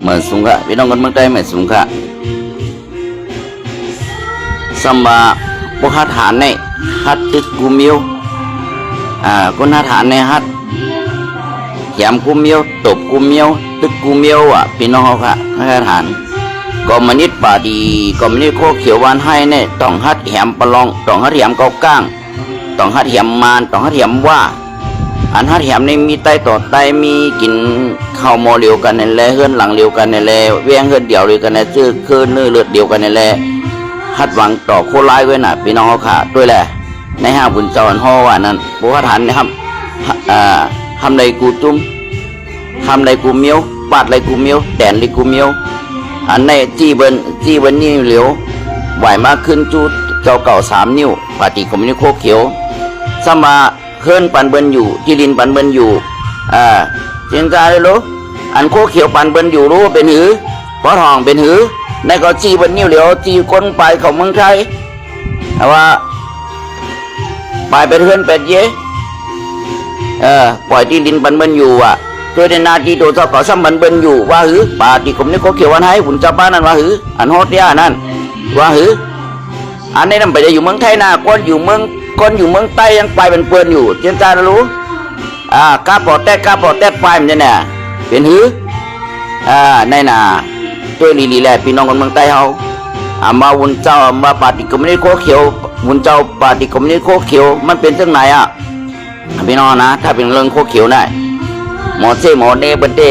เหมือนสูงค่ะพี่น้องคนเมืองใต้เหมือนสูงค่ะสมบัติพวกฮัดฐานในฮัดตึกกูมิวคนฮัดฐานในฮัดเขียมกูมิวตบกูมิวตึกกูมิวพี่น้องเขาค่ะฮัดฐานก็มนิดป่าดีก็มนิดโคเขียววันให้เนี่ยต้องฮัดแหมปลองต้องฮัดแหมเกาก้างต้องฮัดแหมมานต้องฮัดแหมว่าอันฮัดแหมในมีไตต่อไตมีกินข้าวหม้อเดียวกันในแลเฮือนหลังเดียวกันในแลเวียงเฮือนเดียวเดียวกันในชื่อคือเนื้อเลือดเดียวกันในแลฮัดหวังต่อโคไล่ไว้น่ะพี่น้องเขาขาด้วยแหละในห้าบุญเจ้าอันห่อว่านั้นบุคคลฐานนะครับทำในกูจุ้มทำในกูเมียวปาดในกูเมียวแดนในกูเมียวอันในจี้เบิ้นนี่เหลียวไหวมากขึ้นจูเจ้าเก่า3 นิ้วปฏิคมนิโคเขียวสมาเฮิรนปันเบิ้นอยู่ที่ลินปันเบิ้นอยู่เจียงจ้าเลยรู้อันโคเขียวปันเบิ้นอยู่รู้ว่าเป็นหือเพราะทองเป็นหือในก็จี้เบิ้นนิ้วเหลียวจี้คนไปของเมืองไทยแต่ว่าไปเป็นเฮิรนเป็ดเย่ปล่อยที่ลินปันเบิ้นอยู่โดยในนาทีโดยเจ้าเก่าซ้ำปันเบิ้นอยู่ว่าหือปฏิคมนิโคเขียววันให้หุ่นเจ้าบ้านนั่นว่าหืออันโฮเตียนั่นว่าหืออันนี้นั่นไปจะอยู่เมืองไทยนะคนอยู่เมืองใต้ยังไปเป็นเปื้อนอยู่เจียนจารู้กาปอดแตดไปมันจะเนี่ยเป็นหือในน่ะตัวลีแหละพี่น้องคนเมืองใต้เขามาวุ้นเจ้ามาปฏิกรรมนิโคเขียววุ้นเจ้าปฏิกรรมนิโคเขียวมันเป็นเรื่องไหนพี่น้องนะถ้าเป็นเรื่องโคเขียวได้หมอเซ่หมอเน่เป็นเต้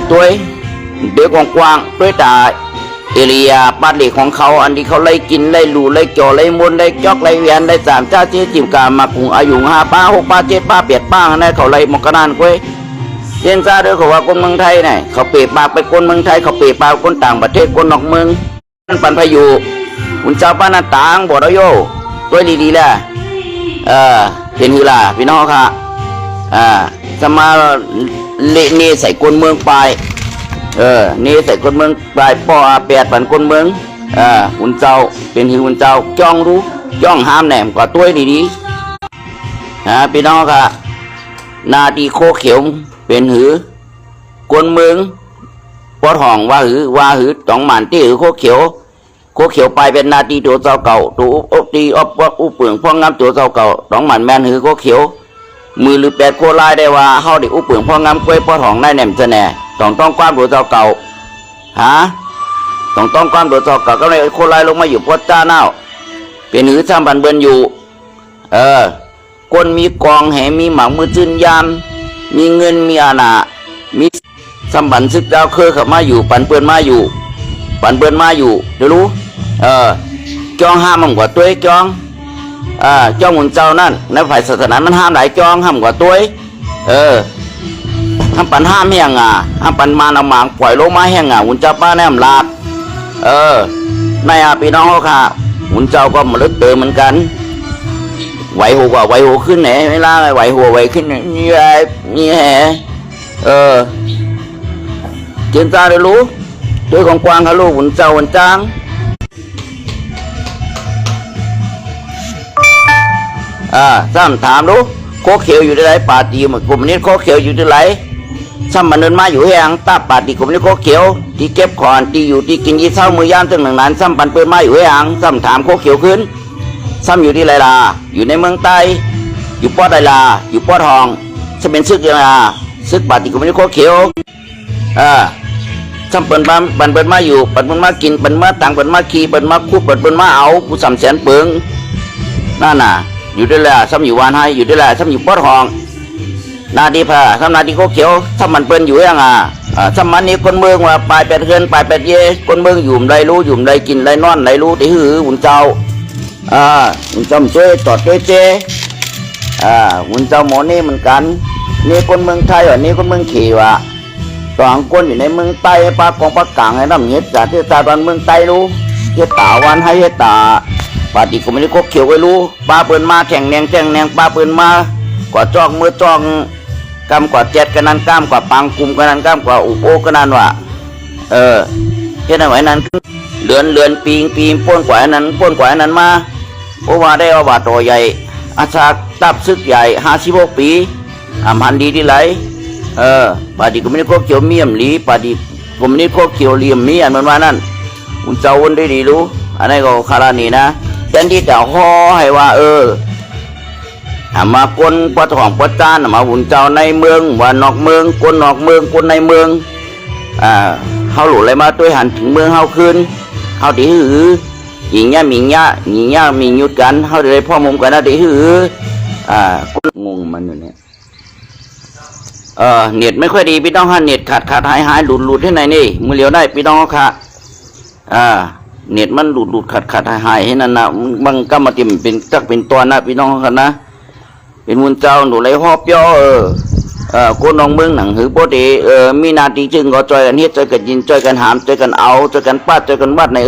ตัวเด็กกว้างด้วยตาเอเรียปาดเหล็กของเขาอันที่เขาไล่กินไล่หลูไล่จ่อไล่มนไล่จอกไล่เวียนไล่สามเจ้าที่จิมกามากุงอายุ5 ป้า6 ป้า7 ป้า8 ป้านั่นเขาไล่มกนานก้อยเจนซาด้วยเขาว่าคนเมืองไทยเนี่ยเขาเปรปากไปคนเมืองไทยเขาเปรปากคนต่างประเทศคนนอกเมืองปันพายุคุณเจ้าป้านาต่างบ่ดโยตัวดีๆแหละเป็นหือล่ะพี่น้องค่ะสมาเละเนใส่คนเมืองไปนี่ใส่คนเมืองปลายปอ8 ปันคนเมืองหุ่นเจ้าเป็นหือหุ่นเจ้าจ้องรู้จ้องห้ามแหนมกว่าตัวดีๆพี่น้องค่ะนาทีโคเขียวเป็นหือคนเมืองปอทองว่าหือต้องหมันที่หือโคเขียวไปเป็นนาทีตัวเจ้าเก่าตัวตีอุเปลืองพ่องงามตัวเจ้าเก่าต้องหมันแมนหือโคเขียวมือหรือ8 โคลายได้ว่าเฮาได้อุเปลืองพ่องงามกล้วยปอทองได้แหนมจะแน่ต้องความตัวเจ้าเก่าต้องความตัวเจ้าเก่าก็เลยโคไลลงมาอยู่พอจ้าเน่าเป็นหือซ้ำบันเบินอยู่คนมีกองแหมีหมังมือจืนยามมีเงินมีอาณามีซ้ำบันซึกดาวเคยขับมาอยู่ปันเปื้อนมาอยู่เดี๋ยวรู้จองห้ามมันกว่าตัวจองหุ่นเจ้านั่นในฝ่ายศาสนามันห้ามหลายจองห้ามกว่าตัวห้ามปันห้ามแห้งห้ามปันมาเอาหมางปล่อยลงมาแห้งหุ่นเจ้าป้าแนมลาดในพี่น้องเขาค่ะหุ่นเจ้าก็มาลึกเติมเหมือนกันไหวหัวขึ้นไหนไม่ล่าไหวหัวไหวขึ้นนี่แหเจนจ้าได้รู้ด้วยของกวางเขาลูกหุ่นเจ้าหุ่นจางซ้ำถามรู้โคเขียวอยู่ที่ไหนป่าตีมันกลุ่มนี้โคเขียวอยู่ที่ไหนซ้ำมันเดินมาอยู่แห้งตาป่าตีกลุ่มนี้โคเขียวที่เก็บขอนที่อยู่ที่กินยี่เศร้ามือย่านตึงหนึ่งนั้นซ้ำปันเปิดมาอยู่แห้งซ้ำถามโคเขียวขึ้นซ้ำอยู่ที่ไรล่ะอยู่ในเมืองใต้อยู่ปอดไรล่ะอยู่ปอดทองจะเป็นซึกยังไงซึกป่าตีกลุ่มนี้โคเขียวซ้ำเปิดมาอยู่เปิดมากินเปิดมาตังเปิดมาขี่เปิดมาคู่เปิดมาเอาผู้ซ้ำแสนเปิงนั่นน่ะอยู่ด้วยแหละซ้ำอยู่วานให้อยู่ด้วยแหละซ้ำอยู่ปอดทองนาดีพาซ้ำนาดีโคเขียวซ้ำมันเปิ้นอยู่ยังซ้ำมันนี้คนเมืองว่าปลาย8 เดือนปลาย8 เย่คนเมืองอยู่ไรรู้อยู่ไรกินไรนอนไรรู้ที่หือหุ่นเจ้าหุ่นเจ้าช่วยตอดช่วยเจหุ่นเจ้าหมอนี่เหมือนกันนี่คนเมืองไทยนี่คนเมืองขี่ว่ะต่างคนอยู่ในเมืองใต้ปากองปากกลางไอ้น้ำเงี้ยจากที่ตาตอนเมืองใต้รู้ที่ตาวันให้ตาปาติก็ไม่ได้คบเขียวไว้รู้ป้าเปินมาแข่งแนงป้าเปินมากว่าจอกมือจอกกำกว่า7กันนั้นกำกว่าปังกลุ่มกันนั้นกำกว่าอุโปกันนั้นว่ะเฮ็ดอะไรนั้นเลือนปีป้นกว่านั้นมาเพราะว่าได้เอาบาดตัวใหญ่อาชาตับซึกใหญ่56 ปีพันดีที่ไหลปาติก็ไม่ได้คบเขียวเมี่ยมหลีปาติ ผมนี่โคเขียวเหลี่ยมมีอันมันว่านั่นคุณเจ้าวนได้ดีรู้อันนี้ก็คารานี่นะแทนที่จะห่อให้ว่ามาคนปะทองปะจานมาหุ่นเจ้าในเมืองว่านอกเมืองคนนอกเมืองคนในเมืองเฮาหลุดอะไรมาตัวหันถึงเมืองเฮาคืนเฮาดีหือหญิงย่ามิงย่าหญิงย่ามิงยุดกันเฮาได้พ่อมุมกันนะดีหืองงมันอยู่เนี่ยเน็ตไม่ค่อยดีพี่น้องฮะเน็ตขาดหายหลุดที่ไหนนี่มือเลี้ยวได้พี่น้องค่ะเน็ตมันหลุดขาดหายให้นั่นนะบางก็มาติมเป็นจักเป็นตัวนะพี่น้องกันนะเป็นมุนเจ้าหนูไรฮอบย่อคนน้องเมืองหนังหือโปดีมีนาทีจึงก็จอยกันเฮ็ดจอยกันยินจอยกันหามจอยกันเอาจอยกันป้าจอยกันวัดใน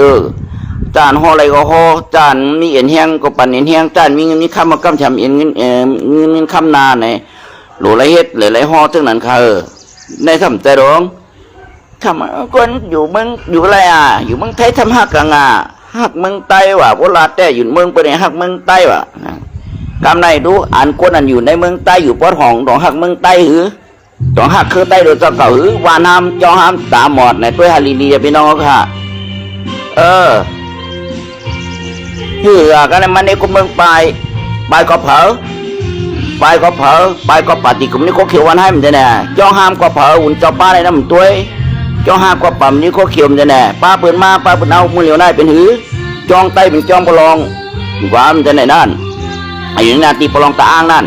จานห่ออะไรก็ห่อจานมีเอ็นแห้งก็ปั่นเอ็นแห้งจานมีเงินมีข้ามมาก้ำทำเอ็นเงินข้ามนาในหลูไรเฮ็ดหลายห่อซึ่งนั้นค่ะในทำใจร้องทำคนอยู่เมืองอยู่อะไรอยู่เมืองไทยทำหักกังหักเมืองใต้ว่ะโบราณแต่อยู่เมืองไปเนี่ยหักเมืองใต้ว่ะกำไรดูอันคนอันอยู่ในเมืองใต้อยู่ปอดห้องดองหักเมืองใต้หือดองหักคือใต้โดยเจ้าเก่าหือวานามจอหามตาหมอดในตัวฮาลีลีพี่น้องค่ะหือกันมันในคนเมืองไปก็เผาไปก็ปฏิกุมนี่เขาเขียววันให้มันจะแน่จอหามก็เผาอุ่นเจ้าป้าในน้ำตัวจอหามก็ปั๊มนี่เขาเขียวมันจะแน่ป้าเปิดมาป้าเปิดเอามือเหลียวได้เป็นหือจองใต้เป็นจองปลองว่ามันจะไหนนั่นอยู่ในนาตีปลองตาอ้างนั่น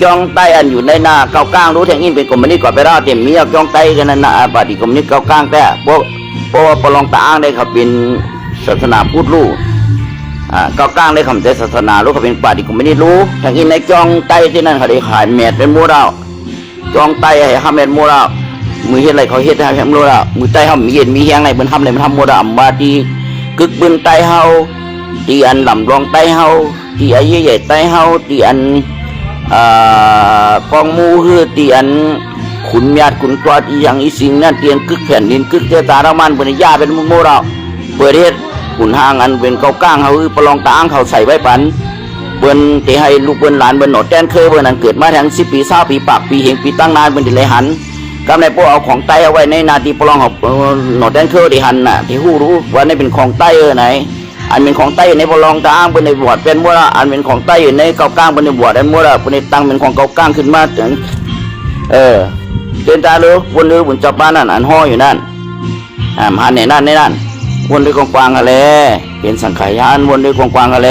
จองไตอันอยู่ในนาเกาก้างรู้แทงอินเป็นกรมนี้ก่อนไปราเต็มมีจองไตกันนั่นนะปฏิกรมนี้เกาก้างแต่เพราะว่าปลองตาอ้างได้เขาเป็นศาสนาพุทธรู้เกาก้างได้คำแต่ศาสนารู้เขาเป็นปฏิกรมนี้รู้แทงอินในจองไตที่นั่นเขาได้ขายเม็ดเป็นมูเราจองไตให้ห้าเม็ดมูเรามือเฮ็ดอะไรเขาเฮ็ดให้มูเรามือไตเขามีเย็นมีแห้งอะไรมันทำอะไรมันทำมูเราบาดีกึกบึนไตเฮาที่อันลำรองไตเฮาที่อายุใหญ่ไตเฮาที่อันกองมูคือที่อันขุนญาติขุนตัวที่อย่างอีสิงนั่นเตียนกึกแผ่นดินกึกเจตารามันเป็นยาเป็นมูเราเปิดเฮ็ดขุนหางอันเป็นเกาก้างเขาคือปลองตาอ้างเขาใส่ไว้ปันเปิ้นที่ให้ลูกเปิ้นหลานเปิ้นหนอดแต้นเคยเปิ้นนั้นเกิดมาทั้ง10 ปี20 ปีปากปีเฮงปีตั้งนานเปิ้นที่เลยหันกำในพวกเอาของไตเอาไว้ในนาทีปลองของหนอดแต้นเคยที่หันน่ะที่หู้รู้ว่านี่เป็นของไตไหนอันเป็นของใต้ในปลองตาอ้างเป็นในบวชเป็นมัวละอันเป็นของใต้อยู่ในเกาก้างเป็นในบวชเป็นมัวละเป็นในตั้งเป็นของเกาก้างขึ้นมาถึงเดินตาเลยวนเลยบนจับบ้านนั่นอันห่ออยู่นั่นหันในนั่นวนด้วยกองกวางอะไรเป็นสังขารวนด้วยกองกวางอะไร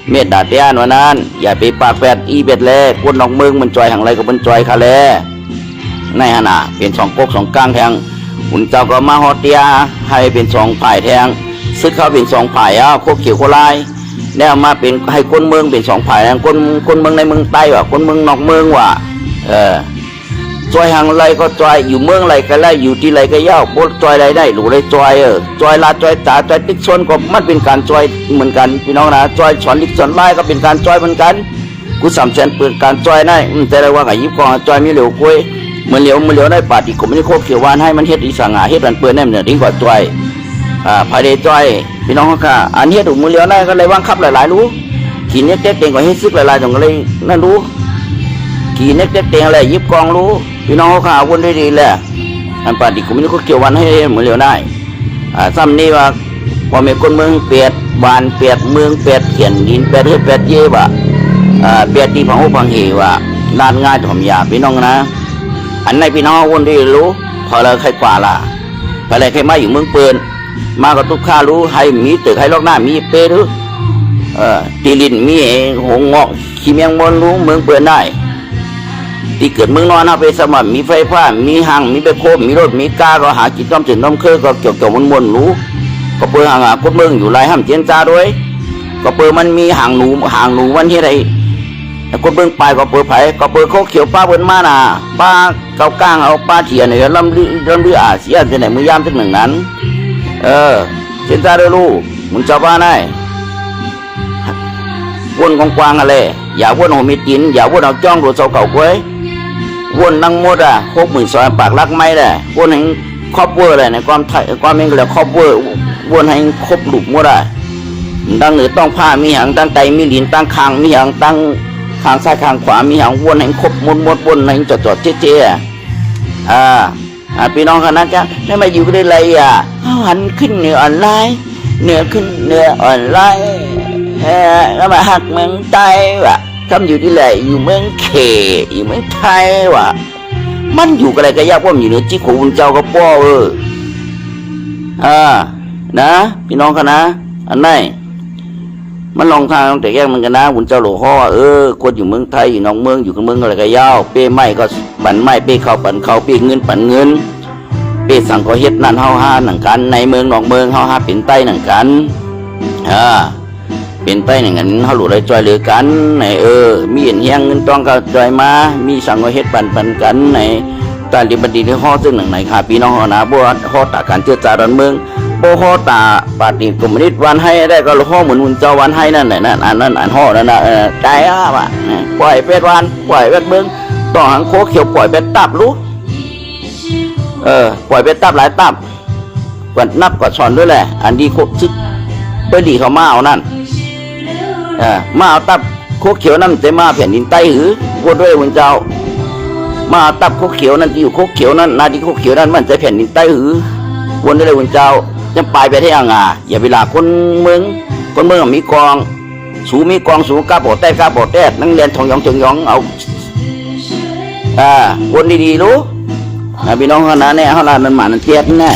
เม็ดดาเตียนวันนั้นอย่าไปปากแปดอีเบ็ดเลยคนนอกเมืองมันจอยหังไรกับมันจอยคาเลในขณะเป็น2 ก๊ก 2 ก้างแทงหุ่นเจ้าก็มาฮอเตียให้เป็น2 ฝ่ายแทงซึกเขาเป็น2 ฝ่ายโคเขียวโคลายเนี่ยมาเป็นให้คนเมืองเป็น2 ฝ่ายคนเมืองในเมืองใต้ว่ะคนเมืองนอกเมืองว่ะจอยหังไรก็จอยอยู่เมืองไรก็ไล่อยู่ที่ไรก็ย่าบดจอยไรได้หรือไรจอยจอยลาจอยตาจอยติ๊กชนก็มันเป็นการจอยเหมือนกันพี่น้องนะจอยสอนลิกสอนไล่ก็เป็นการจอยเหมือนกันกูสามแสนเปิดการจอยได้แต่ละว่าไงยิบกองจอยมีเหลียวกุ้ยมันเหลียวได้ปาติกผมไม่โคเขียววานให้มันเฮ็ดอีสังหาเฮ็ดมันเปิดแน่เนี่ยดีกว่าจอยภายในจอยพี่น้องค่ะอันนี้ถูกมือเลี้ยวได้ก็เลยว่างคับหลายๆรู้ขี่เน็กเต็กเต็งก็ให้ซึกหลายๆตรงก็เลยนั่นรู้ขี่เน็กเต็กเต็งอะไรยิบกองรู้พี่น้องค่ะวนได้ดีแหละอันปฏิกุมินี่ก็เกี่ยววันให้มือเลี้ยวได้ซ้ำนี่ว่าพอมีคนเมืองเปียดบานเปียดเมืองเปียดเขียนดินเปียดเฮ็ดเปียดเย่ว่ะเปียดที่พังหูพังเหว่ะนานง่ายถ่อมยาพี่น้องนะอันในพี่น้องวนได้รู้พอเราใครกว่าล่ะพออะไรใครมาอยู่เมืองเปิลมาก็ทุกข้ารู้ให้มีตึกให้ลอกหน้ามีเปรหรือตีลินมีหงเงาะขี้เมียงบนรู้เมืองเปิดได้ที่เกิดเมืองนอนเอาไปสมัครมีไฟฟ้ามีห้างมีไปโคมมีรถมีกาก็หากินต้มจืดต้มเคยก็เกี่ยวกับมนรู้ก็เปิดห่างคนเมืองอยู่ไรห้ามเจียนจ้าด้วยก็เปิดมันมีห่างหนูวันที่ไรคนเมืองไปก็เปิดไผ่ก็เปิดเขาเขียวป้าเบิ้ลมาน่ะป้าเกาก้างเอาป้าเถียนเนี่ยลำลืออาเซียนที่ไหนมือย่ามที่หนึ่งนั้นเจนจ้าด้วยลูกมึงจะบ้าได้วนกองกวางอะไรอย่าวนหัวมีตินอย่าวนเอาจ้องตัวเจ้าเก่าก้วยวนนั่งมด62,000 ปากรักไม่ได้วนให้ครอบเวอร์เลยในความไทยความเองก็เลยครอบเวอร์วนให้ครบหลุมมดได้ตั้งเหนือต้องผ้ามีหางตั้งไตมีลิ้นตั้งคางมีหางตั้งคางซ้ายคางขวามีหางวนให้ครบมดวนให้จอดเจ๊ พี่น้องคณะจ้าได้มาอยู่ได้ไรหันขึ้นเหนือออนไลน์เหนือขึ้นเหนือออนไลน์แล้วมาหักเมืองใต้ว่ะทำอยู่ที่ไหนอยู่เมืองเขอยู่เมืองไทยว่ะมันอยู่กันอะไรก็ยากว่ามันอยู่เหนือจิโกคุณเจ้าก็ป้อนะพี่น้องคณะอันไหนมันลองทางแต่แยกมันกันนะคุณเจ้าหลวงพ่อคนอยู่เมืองไทยอยู่นอกเมืองอยู่กับเมืองอะไรก็ยาวเป้ไม้ก็ปั่นไม้เป้เขาปั่นเขาเป้เงินปั่นเงินเป้สั่งก็เฮ็ดนั่นเฮาห้าหนังกันในเมืองนอกเมืองเฮาห้าเป็นใต้หนังกันเป็นใต้หนังกันเฮาหลุดเลยจอยเหลือกันในมีเห็นเฮียงเงินต้องก็จอยมามีสั่งก็เฮ็ดปั่นกันในตาลิบันดีที่ห่อซึ่งหนังไหนค่ะพี่น้องนะบัวห่อตาการเจือจารันเมืองโบห่อตาปาติกรมนิตวันให้ได้ก็ห่อเหมือนหุ่นเจ้าวันให้นั่นแหละนั่นอันห่อนั่นใจว่ะปล่อยเป็ดวันปล่อยเป็ดเมืองต่อหางโคเขียวปล่อยเป็ดตับรู้ปล่อยเป็ดตับหลายตับกวดนับกวดสอนด้วยแหละอันดีโคซึกเพื่อดีเขามาเอานั่นมาเอาตับโคเขียวนั่นจะมาแผ่นดินใต้หือวนด้วยหุ่นเจ้ามาตับโคเขียวนั่นที่อยู่โคเขียวนั่นนาดีโคเขียวนั่นมันจะแผ่นดินใต้หือวนได้เลยคุณเจ้าจะไปที่อ่างอย่าเวลาคนเมืองมีกองสูงกาโปแต้นั่งเรียนทองยองเอาวนดีๆรู้พี่น้องขนาดนี้เขาลามันหมานันเทียดแน่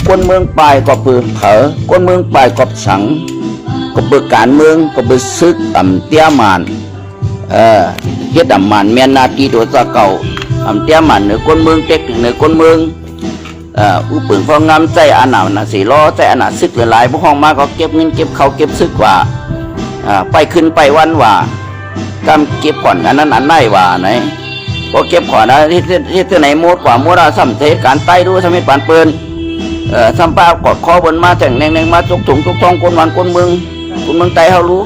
คนเมืองปลายก็ปืนเผอคนเมืองปลายก็สังก็เบิกการเมืองก็เบิกซึกต่ำเตี้ยมันเฮ็ดต่ำมันแม่นาทีตัวตะเก่าต่ำเตี้ยมันเหนือคนเมืองเต็กเหนือคนเมืองอุปึงฟองงามใจอันหนาวนะสีล้อใจอันหนาซึกหลายพวกห้องมาก็เก็บเงินเก็บเขาเก็บซึกว่าไปขึ้นไปวันว่ากำเก็บก่อนอันนั้นอันไหนว่าไหนก็เก็บก่อนนะที่ไหนมดกว่ามดสัมเทการไต้ดูสมัยปานเปิลสัมปากอดคอบนมาแต่งแนงมาทุกถุงทุกท้องคนวันคนเมืองไต้เขารู้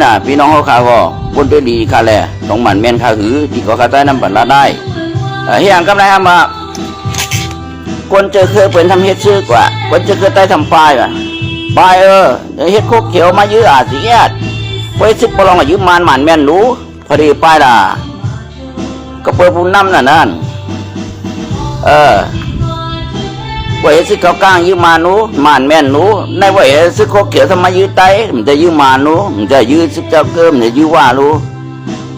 น่ะพี่น้องเขาข่าวก็คนตัวดีข่าแหละต้องหมั่นเมียนข่าหือที่เขาข่าใต้น้ำปั่นละได้เฮียงกำไรมาคนเจอเคยเป็นทำเฮ็ดชื่อกว่าคนเจอเคยใต้ทำปลายว่ะปลายเฮ็ดโคกเขียวมายื้อสิแย่ไว้ซึกปลองยื้อมันหมันแม่นรู้พอดีปลายล่ะก็เปิดปุ่นน้ำนั่นไว้ซึกเขากลางยื้อมานู้มันแม่นนู้ในไว้ซึกโคกเขียวทำมายื้อไตมันจะยื้อมานู้มันจะยื้อซึกเจ้าเกิมมันจะยื้อว่ารู้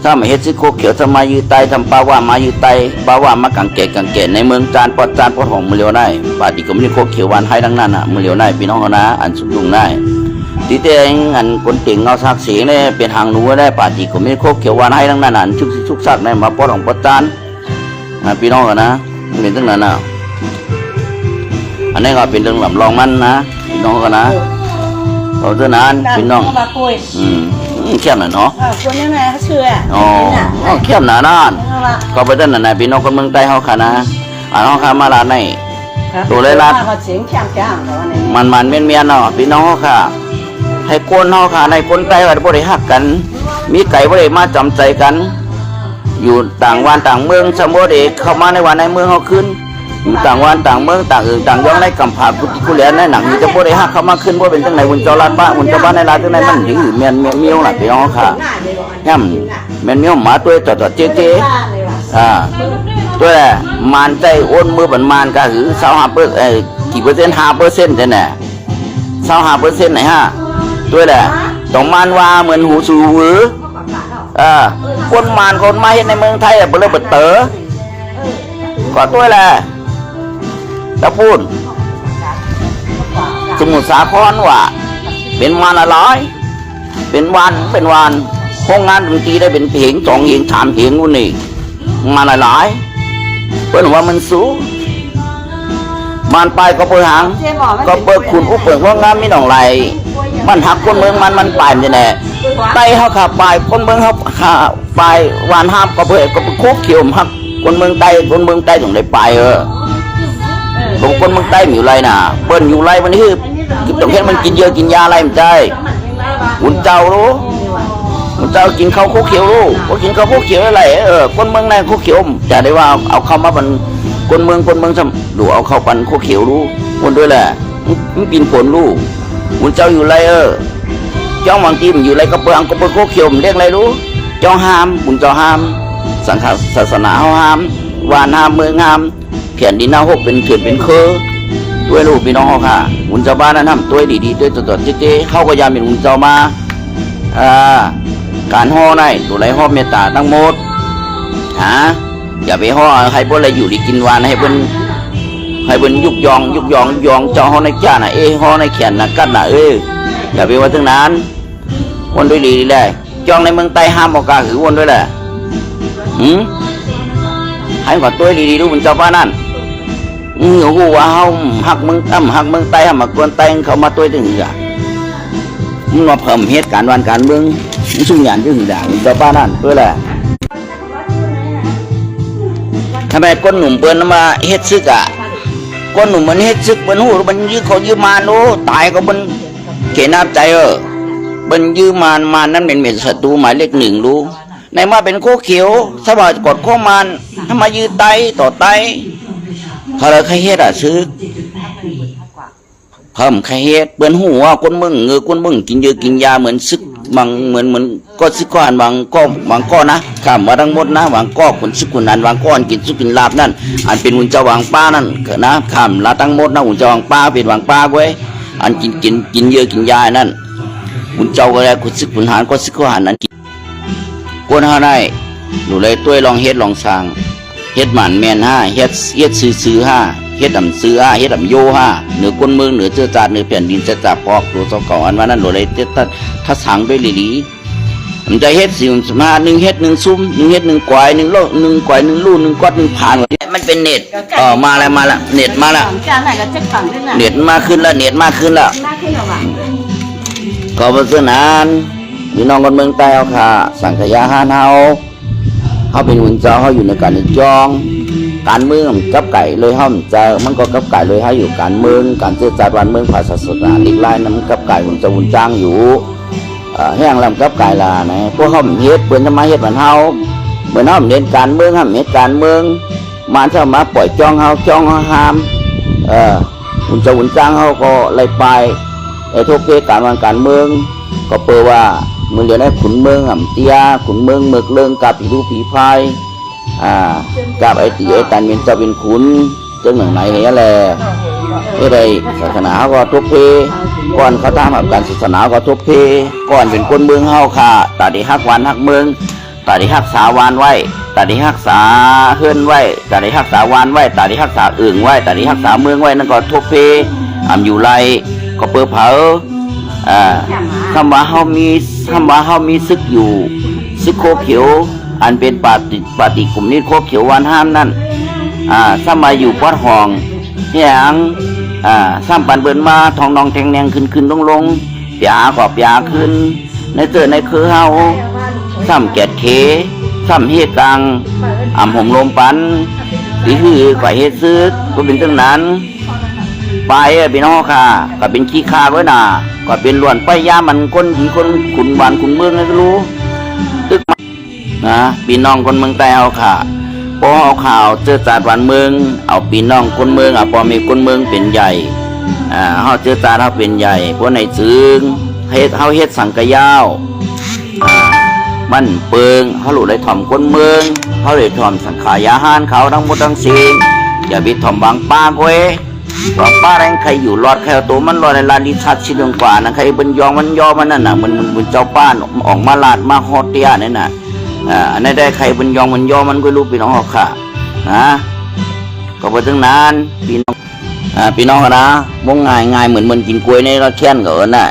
ถ้าไม่เฮ็ดซึกโคเขียวทำมายื้อไตทำปาว่ามายื้อไตปาว่ามากังเกตในเมืองจานปอดของมือเลียวได้ปาติก็ไม่ได้โคเขียววันให้ดังนั้นมือเลียวได้พี่น้องเขานะอันสุดลุงได้ตีเตงอันคนติ่งเงาซักเสียงเนี่ยเป็นหางหนูได้ปาติก็ไม่ได้โคเขียววันให้ดังนั้นอันชุกซักในมาปอดของปอดจานพี่น้องเขานะเป็นเรื่องนั้นอันนี้ก็เป็นเรื่องลำลองมันนะพี่น้องเขานะเอาเท่านั้นพี่น้องเข้มหน่อยเนาะคนยังไงเขาเชื่อเข้มหนานั่นก็ไปด้านไหนพี่น้องคนเมืองใต้เขาค่ะนะเขาค่ะมาลาในตัวเลยละมันเมียนเนาะพี่น้องเขาค่ะให้คนเขาค่ะในคนใต้ก็บริหักกันมีไก่บริมาจำใจกันอยู่ต่างวันต่างเมืองสมมติเข้ามาในวันในเมืองเขาขึ้นอยู่ต่างวันต่างเมืองต่างต่างย่องในกำผากุเลียนในหนังมีจะบริหักเข้ามาขึ้นว่าเป็นตั้งไหนวันเจ้าลาดบ้านวันเจ้าบ้านในลาดตั้งไหนมันถือเมียนเมียวหลักพี่น้องค่ะย่ำเมียนเมียวหมาตัวต่อเจ๊ตัวมันใจอ้นมือบันมันก็คือ25%กี่เปอร์เซ็นต์5%แต่เนี่ย25%ไหนฮะตัวแหละต้องมันว่าเหมือนหูสูหรือคนมันคนมาเห็นในเมืองไทยเปลือกเต๋อก็ตัวแหละตะพูนสมุทรสาครว่าเป็นวันละร้อยเป็นวันห้องงานดนตรีได้เป็นเพลง2เพลง3เพลงนู่นนี่มาละร้อยเปิ้นว่ามันสูงมันไปก็เปิดหางก็เปิดขุนอุปเปิดห้องงานไม่ต้องไหลมันหักคนเมืองมันไปนี่แน่ไต้เขาขับไปคนเมืองเขาขับไปวันห้ามก็เปิดก็โคกเขียวหักคนเมืองใต้ถึงได้ไปคนเมืองใต้อยู่ไรน่ะเปิ้นอยู่ไรวันนี้คือต้องเห็นมันกินเยอะกินยาอะไรมันใจหุ่นเจ้ารู้หุ่นเจ้ากินข้าวโคเขียวรู้ว่ากินข้าวโคเขียวอะไรคนเมืองในโคเขียวจะได้ว่าเอาเข้ามาเป็นคนเมืองดูเอาเข้าปันโคเขียวรู้คนด้วยแหละมันกินผลรู้หุ่นเจ้าอยู่ไรจ้องบางทีมันอยู่ไรก็เปิดโคเขียวมันเรียกอะไรรู้จ้องห้ามหุ่นเจ้าห้ามสังฆศาสนาเขาห้าม วานห้ามเมืองห้ามเขียนดินหน้าหกเป็นเถื่อนเป็นเคอด้วยลูกพี่น้องเขาค่ะหุ่นเจ้าบ้านนั้นทำตัวดีๆด้วยตัวเจ๊ๆเข้าก็ยามเป็นหุ่นเจ้ามาการห่อในตัวไรห่อเมตตาตั้งหมดอย่าไปห่อให้พวกอะไรอยู่ดีกินวานให้เพิ่นยุกยองเจ้าห่อในจ้าน่ะห่อในแขนน่ะกัดน่ะอย่าไปว่าถึงนั้นวนด้วยดีเลยจองในเมืองใต้ห้ามบอกกาหือวนด้วยแหละให้กว่าตัวดีๆดูหุ่นเจ้าบ้านนั่นหูว่าเฮาหักเมืองหักเมืองใต้หักมากวนใต้เขามาตัวถึงอ่ะมึงมาเพิ่มเหตุการณ์วันการเมืองมึงสุ่มหยานถึงด่าหุ่นเจ้าบ้านนั่นด้วยแหละทำไมก้นหนุ่มเปิ้นมาเฮ็ดซึกอ่ะก้นหนุ่มมันเฮ็ดซึกมันหูมันยื้อเขายื้อมาโนตายก็มันเขน้ำใจมันยื้อมานั้นเป็นศัตรูหมายเลขหนึ่งรู้ในมาเป็นโคเขียวสบายกดโคมันถ้ามายื้อไตต่อไตเขาเลยใครเฮ็ดอ่ะซึกเพิ่มใครเฮ็ดเปิ้นหูว่าคนมึงคนมึงกินเยอะกินยาเหมือนซึกบางเหมือนก็ซึกก้อนบางก้อนนะข้ามมาทั้งหมดนะบางก้อนคนซึกคนนั้นบางก้อนกินซึกกินลาบนั่นอันเป็นหุ่นเจ้าวางป้านั่นเกิดนะข้ามละทั้งหมดนะหุ่นเจ้าวางป้าเป็นวางป้าไว้อันกินเยอะกินยานั่นหุ่นเจ้าก็ได้คนซึกคนหานก็ซึกคนหานนั้นกินก้นห้าได้หนูเลยตัวลองเฮ็ดลองสร้างเฮ็ดหมันแมนเฮ็ดซื้อเฮ็ดดำซื้อเฮ็ดดำโยเหนือก้นเมืองเหนือเจือจาดเหนือแผ่นดินจะจับปอกตัวเจ้าเก่าอันว่านั้นหนูเลยถ้าสั่งด้วยลีมันจะเฮ็ดสิ่งสมาหนึ่งเฮ็ดหนึ่งซุ้มหนึ่งเฮ็ดหนึ่งกวายหนึ่งโลหนึ่งกวายหนึ่งลู่หนึ่งก้อนหนึ่งผ่านมันเป็นเน็ตมาแล้วเน็ตมาแล้วเน็ตมาขึ้นแล้วก็เพราะฉะนั้นพี่น้องคนเมืองใต้เอาค่ะสังขยาห้านเขาเป็นหุ่นเจ้าเขาอยู่ในการจองการเมืองกับไก่เลยห้อมเจอมันก็กับไก่เลยให้อยู่การเมืองการเจรจาวันเมืองภาษาศาสนาลิกไล่นั้นกับไก่หุ่นเจ้าหุ่นจ้างอยู่แห้งลำกับไก่ลานะพวกเขาเฮ็ดเปิ้นจะมาเฮ็ดเหมือนเฮาเหมือนเฮาเน้นการเมืองห้ามเฮ็ดการเมืองมันเข้ามาปล่อยจ้องเฮาห้ามหุ่นเจ้าหุ่นจ้างเฮาก็เลยไปทุกเรื่องการเมืองก็เปิดว่ามือเรียนให้ขุนเมืองห่ำเตียขุนเมืองเมือกเลิงกับผีรูผีพายกับไอตีไอตันเป็นเจ้าเป็นขุนเจ้าหนึ่งไหนเหี้ยแหละไอ้ใดศาสนาก็ทุบเพก่อนเขาทำแบบการศาสนาก็ทุบเพก่อนเป็นคนเมืองเฮาค่ะตาดีฮักวันฮักเมืองตาดีฮักษาวานไว้ตาดีฮักษาเฮือนไว้ตาดีฮักษาวานไว้ตาดีฮักษาอึ่งไว้ตาดีฮักษาเมืองไว้นั่นก็ทุบเพอยู่ไรก็เปิดเผาคำว่าเฮามีซึกอยู่ซึกโคเขียวอันเป็นปฏิกลุ่มนี้โคเขียววันห้ามนั่นสมัยอยู่วัดห้องอย่างซ้ำปันเบิ่นมาทองนองแทงแนงขึ้นลงปยากอบยาขึ้นในเจอในคือเฮาซ้ำแกดเขซ้ำเฮ็ดตังห่มลมปันที่คือข่อยเฮ็ดซึกก็เป็นตั้งนั้นไปพี่น้องค่ะก็เป็นขี้คาไว้น่ะก็เป็นล้วนไปย่ามันคนดีคนขุนบ้านขุนเมืองก็รู้ตึกนะพี่น้องคนเมืองใต้เอาค่ะพอเอาข่าวเจอจาดวันเมืองเอาพี่น้องคนเมืองพอมีคนเมืองเป็นใหญ่เฮาเจอจาดเฮาเป็นใหญ่พวกในซึ้งเฮ็ดสังกะยาวมันเปิงเฮาหลุดได้ถ่อมคนเมืองเฮาเลยถ่อมสังขายาหารเขาทั้งหมดทั้งสิ้นอย่าไปถ่อมบางป้าเว้ยบางป้าแรงใครอยู่รอดใครเอาตัวมันรอดในลานดิชัดชิลงกว่านะใครบนยองมันย่อมันนั่นน่ะมันเจ้าป้านออกมาลาดมาฮอดเตียนี่น่ะอันนี้ได้ใครบนยองมันย่อมันก็รู้พี่น้องหอกค่ะก็ไปตั้งนานพี่น้องนะมงง่ายเหมือนกินกล้วยในเราแค้นก็น่ะ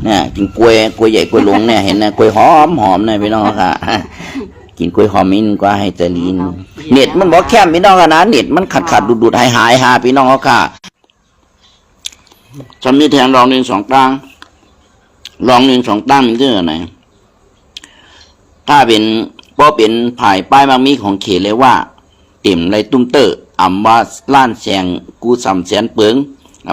เนี่ยกินกล้วยใหญ่กล้วยหลงเนี่ยเห็นนะกล้วยหอมเนี่ยพี่น้องค่ะกินกล้วยหอมมินกว่าให้เจริญเน็ตมันบอกแค้มพี่น้องนะเน็ตมันขาดดูดหายหาพี่น้องเขาค่ะจะมีแทงรอง1 2ตั้งรอง1 2ตั้งมันคืออะไรถ้าเป็นผายป้ายบางมีของเขตเลยว่าเต็มไรตุ้มเตอร์ว่าล้านแสงกู300,000เปิง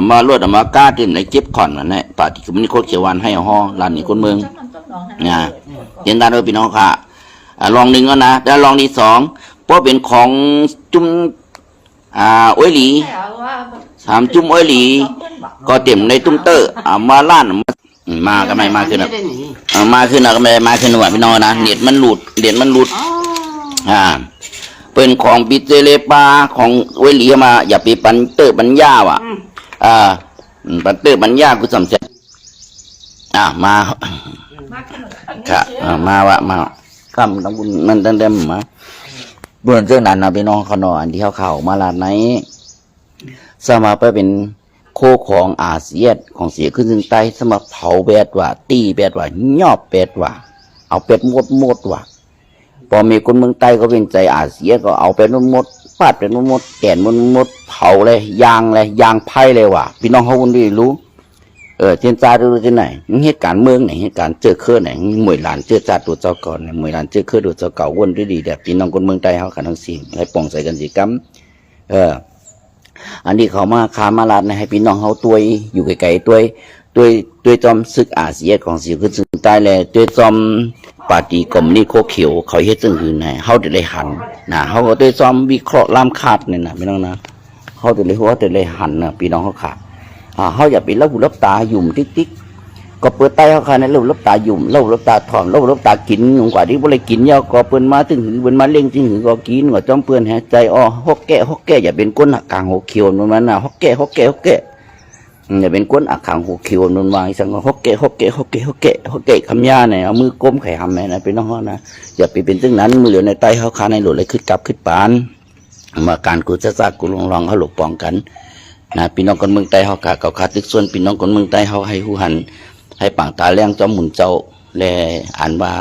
ว่ารถว่าก้าเต็มไรเจ็บขอนนั่นแหละปฏิกุมนิโคเขียววันให้ห่อร้านนี้คนเมืองเห็นได้เลยพี่น้องค่ะลอง1ก็นะแล้วลองที่2เพราะเป็นของจุ่มอ้อยหลี3จุ่มอ้อยหลีก็เต็มในตุ้มเตอร์ว่าล้านมาก็ไม่มาขึ้นอ่ะมาขึ้นก็ไม่มาขึ้นว่ะพี่น้องนะเน็ตมันหลุด เป็นของปิเตเลปาของเวลีมาอย่าไปปันเตอร์ปัญญาว่ะปันเตอร์ปัญญากูสำเร็จมาค่ะมาวะมาคำต้องบุญมันตั้งแต่มาบุญเรื่องนั้นนะพี่น้องเขาหนออันที่เขาเข่ามาลาดไหนสมาไปเป็นโคของอาเซียนของเสียขึ้นถึงใต้สมาเผาแบดว่าตีแบดว่าย่อแบดว่าเอาเป็ดหมดว่าพอมีคนเมืองใต้ก็เป็นใจอาเซียนก็เอาเป็ดหมดฟาดเป็ดหมดแก่นหมดเผาเลยยางไพ่เลยว่ะพี่น้องเขาคนดีรู้เทียนจ้าดูที่ไหนเหตุการณ์เมืองไหนเหตุการณ์เจอเครือไหนมวยหลานเจอจ้าตัวเจ้าก่อนมวยหลานเจอเครือตัวเจ้าเก่าวนดีๆแบบพี่น้องคนเมืองใต้เขาขันทั้งสิ่งให้ป่องใส่กันสิกัมอันนี้เขามาคามาลาดให้พี่น้องเขาตัวอยู่ไกลๆตัวจอมซึกอาเซียนของสิขึ้นสึงใต้เลยตัวจอมปาฏิกรมนี่โคเขียวเขาเฮ็ดซึ่งคือไหนเขาจะได้หันนะเขาก็ตัวจอมวิเคราะห์ล้ำคาดเนี่ยนะพี่น้องนะเขาจะได้หัวจะได้หันนะพี่น้องเขาขาดเขาอย่าไปเล่าหูลับตาหยุ่มติ๊กก็เปิดไตเขาขาดในเล่าลับตาหยุ่มเล่าลับตาถอนเล่าลับตากินหนุ่มกว่าที่บ่ได้กินยาก็เปิ้นมาถึงหือเปิ้นมาเล่งถึงหือก็กินก็จอมเปิ้นหายใจฮอกแก่อย่าเป็นก้นหักกลางหัวเขียวนั่นมันน่ะฮอกแก่อย่าเป็นก้นหักกลางหัวเขียวนั่นวางสังฮอกแก่คำยาเนี่ยเอามือก้มไข่หำนะเป็นน้องนะอย่าไปเป็นตึงนั้นมือเหลียวในไตเขาขาในหลุดเลยขึ้นกลับขึ้นปานมาการกูจะซากกูลองเขาหลบป้องกันนะพี่น้องคนเมืองใต้เขาขาดตึกส่วนพี่น้องคนเมืองใต้เขาให้หูหันให้ปางตาแรงจอมหมุนเจ้าแลอ่านว่า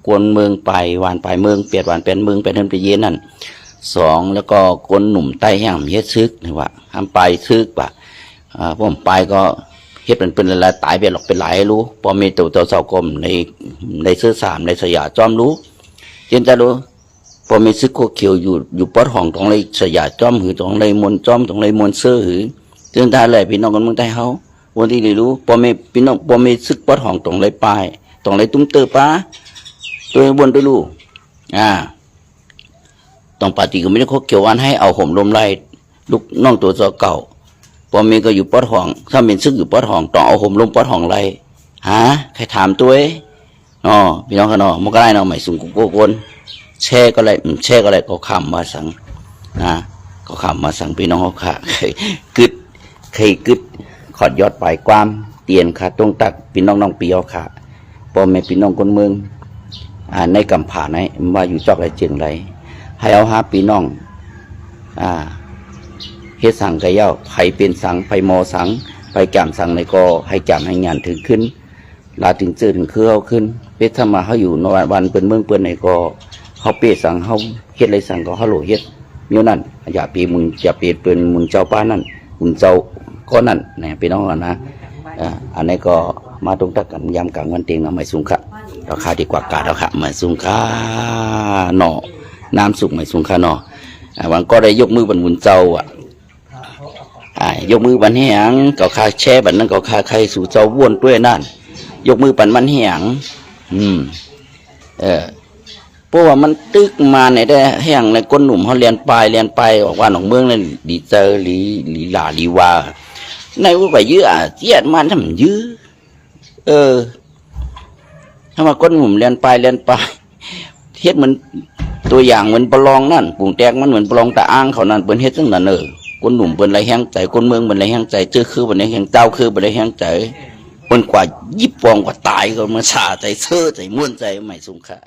กวนเมืองไปวานไปเมืองเปียดวานเป็นเมืองเป็นเดินไปเย็นนั่น2แล้วก็กวนหนุ่มใต้แห้งเฮ็ดซึกนี่ว่าทำไปซึกป่ะผมไปก็เฮ็ดเป็นหลายตายไปหรอกเป็นหลายรู้พอมีตัวเสากลมในเสื้อ3ในสยามจอมรู้เจนจะรู้พอมีซึกโคเขียวอยู่ปอดห้องตรงเลยสยามจอมหือตรงเลยมนจอมตรงเลยมนเสื้อหือเจนได้เลยพี่น้องคนเมืองใต้เขาวันที่ได้รู้พอมีพี่น้องพอมีซึกปอดห้องตรงเลยปลายตรงเลยตุ้มเตอป้าตัวบนตัวรู้ต้องปฏิก็ไม่ได้โคเขียววันให้เอาห่มลมไล่ลูกน้องตัวเจ้าเก่าพอมีก็อยู่ปอดห้องถ้าเป็นซึกอยู่ปอดห้องต้องเอาห่มลมปอดห้องไล่ใครถามตัวพี่น้องกันมันก็ได้ไม่สูงกุ๊กคนแช่ก็เลยก็คำมาสั่งก็คำมาสั่งพี่น้องเขาค่ะใครกึดขอดยอดปลายความเตียนค่ะตรงตักพี่น้องปีเอาค่ะพอแม่พี่น้องคนเมืองในกำผาไหนว่าอยู่จอกไรเจียงไรให้เอาหาพี่น้องเฮ็ดสั่งไก่เย้าไผเป็นสั่งไผมอสั่งไผแกมสั่งในก็ให้แกมให้งานถึงขึ้นลาถึงเจอถึงคือเอาขึ้นเพชรธรรมาเขาอยู่นวันเป็นเมืองเปิ้นในก็เขาเปสั่งเขาเฮ็ดไรสั่งก็เขาโหลเฮ็ดမျိုးนั่นอย่าปีมึงอย่าเปเป็นมึงเจ้าป้านั่นมึงเจ้าก็นั่นเนี่ยพี่น้องนะอันนี้ก็มาตรงตักกันยามกลางวันเตียงไม่สูงค่ะราคาดีกว่ากาดราคาไม่สูงค่ะหน่อน้ำสุกไม่สูงค่ะหน่อวันก็ได้ยกมือบรรบุญเจ้ายกมือบันแหงก็คาแช่บันนั้นก็คาใครสู่เจ้าว้วนด้วยนั่นยกมือปันมันแหงเพราะว่ามันตึกมาในได้แห้งในก้นหนุ่มเขาเรียนไปออกว่าหนองเมืองนั่นดีเจอหลีหลาลีวาในว่าไปยื้อเจี๊ยดมันทำยื้อถ้ามาก้นหนุ่มเรียนไปเฮ็ดเหมือนตัวอย่างเหมือนประลองนั่นปุ่งแตกมันเหมือนประลองตาอ้างเขานั่นเป็นเฮ็ดซึ่งนั่นคนหนุ่มเป็นไรแห้งใจคนเมืองเป็นไรแห้งใจเจอคือเป็นไรแห้งเจ้าคือเป็นไรแห้งใจเป็นกว่ายิบปองกว่าตายก็มาชาใจเชื่อใจม้วนใจไม่สงค่ะ